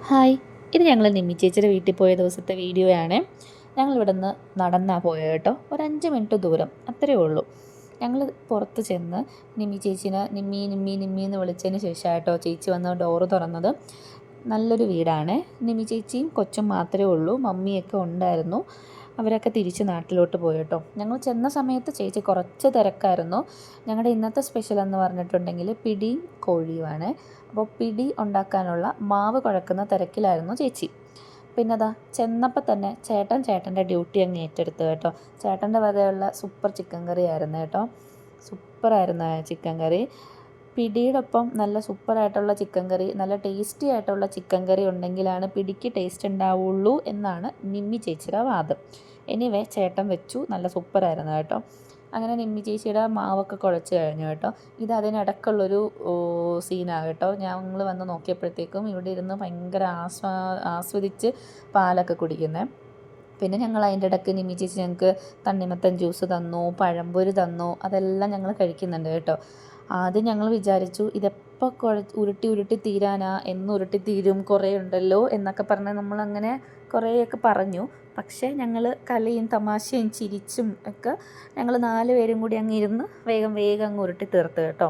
Hi, ഇത് ഞങ്ങൾ നിമ്മി ചേച്ചിയുടെ വീട്ടിൽ പോയ ദിവസത്തെ വീഡിയോയാണ്. ഞങ്ങളിവിടെ നിന്ന് നടന്നാണ് പോയത് കേട്ടോ. ഒരു 5 മിനിറ്റ് ദൂരം അത്രയേ ഉള്ളൂ. ഞങ്ങൾ പുറത്ത് ചെന്ന് നിമ്മി ചേച്ചീനെ നിമ്മി നിമ്മി നിമ്മി എന്ന് വിളിച്ചതിന് ശേഷം കേട്ടോ ചേച്ചി വന്ന് ഡോറ് തുറന്നത്. നല്ലൊരു വീടാണ്. നിമ്മി ചേച്ചിയും കൊച്ചും മാത്രമേ ഉള്ളൂ, മമ്മിയൊക്കെ ഉണ്ടായിരുന്നു. അവരൊക്കെ തിരിച്ച് നാട്ടിലോട്ട് പോയി കേട്ടോ. ഞങ്ങൾ ചെന്ന സമയത്ത് ചേച്ചി കുറച്ച് തിരക്കായിരുന്നു. ഞങ്ങളുടെ ഇന്നത്തെ സ്പെഷ്യൽ എന്ന് പറഞ്ഞിട്ടുണ്ടെങ്കിൽ പിടിയും കോഴിയുമാണ്. അപ്പോൾ പിടി ഉണ്ടാക്കാനുള്ള മാവ് കുഴക്കുന്ന തിരക്കിലായിരുന്നു ചേച്ചി. പിന്നെ അതാ ചെന്നപ്പോൾ തന്നെ ചേട്ടൻ്റെ ഡ്യൂട്ടി അങ്ങ് ഏറ്റെടുത്തു കേട്ടോ. ചേട്ടൻ്റെ വകയുള്ള സൂപ്പർ ചിക്കൻ കറി ആയിരുന്നു കേട്ടോ. സൂപ്പറായിരുന്നു ചിക്കൻ കറി. പിടിയോടൊപ്പം നല്ല സൂപ്പറായിട്ടുള്ള ചിക്കൻ കറി, നല്ല ടേസ്റ്റി ആയിട്ടുള്ള ചിക്കൻ കറി ഉണ്ടെങ്കിലാണ് പിടിക്ക് ടേസ്റ്റ് ഉണ്ടാവുള്ളൂ എന്നാണ് നിമ്മി ചേച്ചിയുടെ വാദം. എനിവേ ചേട്ടൻ വെച്ചു, നല്ല സൂപ്പറായിരുന്നു കേട്ടോ. അങ്ങനെ നിമ്മി ചേച്ചിയുടെ മാവൊക്കെ കുഴച്ച് കഴിഞ്ഞു കേട്ടോ. ഇത് അതിനിടയ്ക്കുള്ളൊരു സീനാണ് കേട്ടോ. ഞങ്ങൾ വന്ന് നോക്കിയപ്പോഴത്തേക്കും ഇവിടെ ഇരുന്ന് ഭയങ്കര ആസ്വദിച്ച് പാലൊക്കെ കുടിക്കുന്നത്. പിന്നെ ഞങ്ങൾ അതിൻ്റെ ഇടയ്ക്ക് നിമ്മി ചേച്ചി ഞങ്ങൾക്ക് തണ്ണിമത്തൻ ജ്യൂസ് തന്നു, പഴംപൊരി തന്നു. അതെല്ലാം ഞങ്ങൾ കഴിക്കുന്നുണ്ട് കേട്ടോ. ആദ്യം ഞങ്ങൾ വിചാരിച്ചു ഇതെപ്പോൾ ഉരുട്ടി തീരാനാ, എന്ന് ഉരുട്ടി തീരും, കുറേ ഉണ്ടല്ലോ എന്നൊക്കെ പറഞ്ഞ് നമ്മളങ്ങനെ കുറേയൊക്കെ പറഞ്ഞു. പക്ഷേ ഞങ്ങൾ കളിയും തമാശയും ചിരിച്ചും ഒക്കെ ഞങ്ങൾ 4 പേരും കൂടി അങ്ങ് ഇരുന്ന് വേഗം അങ്ങ് ഉരുട്ടി തീർത്ത് കേട്ടോ.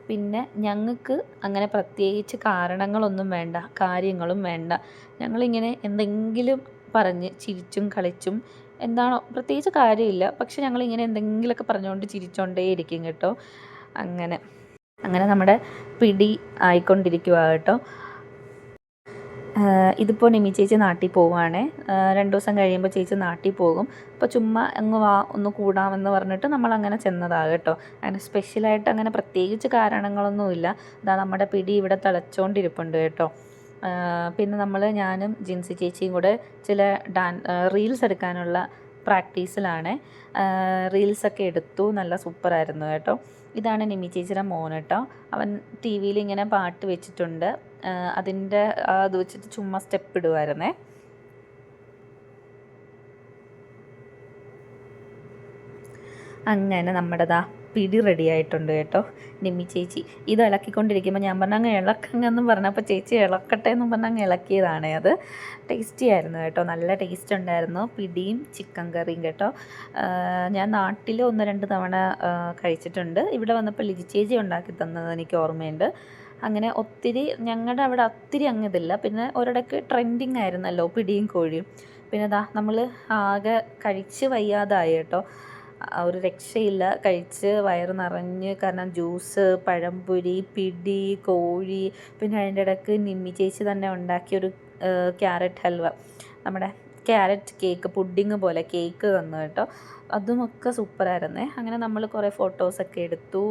പിന്നെ ഞങ്ങൾക്ക് അങ്ങനെ പ്രത്യേകിച്ച് കാരണങ്ങളൊന്നും വേണ്ട, കാര്യങ്ങളും വേണ്ട. ഞങ്ങളിങ്ങനെ എന്തെങ്കിലും പറഞ്ഞ് ചിരിച്ചും കളിച്ചും, എന്താണോ പ്രത്യേകിച്ച് കാര്യമില്ല, പക്ഷെ ഞങ്ങളിങ്ങനെ എന്തെങ്കിലുമൊക്കെ പറഞ്ഞുകൊണ്ട് ചിരിച്ചുകൊണ്ടേയിരിക്കും കേട്ടോ. അങ്ങനെ നമ്മുടെ പിടി ആയിക്കൊണ്ടിരിക്കുക കേട്ടോ. ഇതിപ്പോൾ നിമ്മി ചേച്ചി നാട്ടിൽ പോവുകയാണേ. 2 ദിവസം കഴിയുമ്പോൾ ചേച്ചി നാട്ടിൽ പോകും. അപ്പോൾ ചുമ്മാ അങ്ങ് വാ ഒന്ന് കൂടാമെന്ന് പറഞ്ഞിട്ട് നമ്മളങ്ങനെ ചെന്നതാണ് കേട്ടോ. അങ്ങനെ സ്പെഷ്യലായിട്ട് അങ്ങനെ പ്രത്യേകിച്ച് കാരണങ്ങളൊന്നുമില്ല. ഇതാ നമ്മുടെ പിടി ഇവിടെ തിളച്ചുകൊണ്ടിരിപ്പുണ്ട് കേട്ടോ. പിന്നെ ഞാനും ജിൻസി ചേച്ചിയും കൂടെ ചില റീൽസ് എടുക്കാനുള്ള പ്രാക്ടീസിലാണ്. റീൽസൊക്കെ എടുത്തു, നല്ല സൂപ്പറായിരുന്നു കേട്ടോ. ഇതാണ് നിമ്മി ചേച്ചിയുടെ മോൻ കേട്ടോ. അവൻ ടി വിയിൽ ഇങ്ങനെ പാട്ട് വെച്ചിട്ടുണ്ട്. അതിൻ്റെ അത് വെച്ചിട്ട് ചുമ്മാ സ്റ്റെപ്പ് ഇടുമായിരുന്നേ. അങ്ങനെ നമ്മുടേതാ പിടി റെഡി ആയിട്ടുണ്ട് കേട്ടോ. നിമ്മി ചേച്ചി ഇത് ഇളക്കിക്കൊണ്ടിരിക്കുമ്പോൾ ഞാൻ പറഞ്ഞ അങ്ങ് ഇളക്കങ്ങെന്നും പറഞ്ഞപ്പോൾ ചേച്ചി ഇളക്കട്ടെ എന്നും പറഞ്ഞാൽ അങ്ങ് ഇളക്കിയതാണ്. അത് ടേസ്റ്റി ആയിരുന്നു കേട്ടോ, നല്ല ടേസ്റ്റ് ഉണ്ടായിരുന്നു പിടിയും ചിക്കൻ കറിയും കേട്ടോ. ഞാൻ നാട്ടിൽ 1-2 തവണ കഴിച്ചിട്ടുണ്ട്. ഇവിടെ വന്നപ്പോൾ ലിജി ചേച്ചി ഉണ്ടാക്കി തന്നത് എനിക്ക് ഓർമ്മയുണ്ട്. അങ്ങനെ ഒത്തിരി ഞങ്ങളുടെ അവിടെ ഒത്തിരി അങ്ങിതില്ല. പിന്നെ ഒരിടയ്ക്ക് ട്രെൻഡിങ് ആയിരുന്നല്ലോ പിടിയും കോഴിയും. പിന്നെ നമ്മൾ ആകെ കഴിച്ച് വയ്യാതായി കേട്ടോ. ഒരു രക്ഷയില്ല, കഴിച്ച് വയറ് നിറഞ്ഞ്. കാരണം ജ്യൂസ്, പഴംപൊരി, പിടി, കോഴി, പിന്നെ അതിൻ്റെ ഇടയ്ക്ക് നിമ്മി ചേച്ചി തന്നെ ഉണ്ടാക്കിയൊരു ക്യാരറ്റ് ഹൽവ, നമ്മുടെ ക്യാരറ്റ് കേക്ക്, പുഡിങ് പോലെ കേക്ക് തന്നു കേട്ടോ. അതുമൊക്കെ സൂപ്പറായിരുന്നേ. അങ്ങനെ നമ്മൾ കുറേ ഫോട്ടോസൊക്കെ എടുത്തു.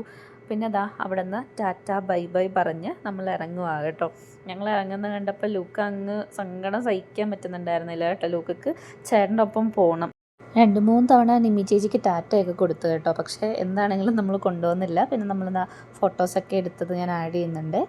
പിന്നെ അവിടെ നിന്ന് ടാറ്റ ബൈ ബൈ പറഞ്ഞ് നമ്മൾ ഇറങ്ങുക കേട്ടോ. ഞങ്ങൾ ഇറങ്ങുന്നത് കണ്ടപ്പോൾ ലൂക്ക അങ്ങ് സങ്കടം സഹിക്കാൻ പറ്റുന്നുണ്ടായിരുന്നില്ല കേട്ടോ. ലൂക്കക്ക് ചേട്ടൻ്റെ ഒപ്പം പോകണം. 2-3 തവണ നിമ്മി ചേച്ചിക്ക് ടാറ്റയൊക്കെ കൊടുത്തു കേട്ടോ. പക്ഷേ എന്താണെങ്കിലും നമ്മൾ കൊണ്ടുവന്നില്ല. പിന്നെ നമ്മൾ ഫോട്ടോസൊക്കെ എടുത്തത് ഞാൻ ആഡ് ചെയ്യുന്നുണ്ട്.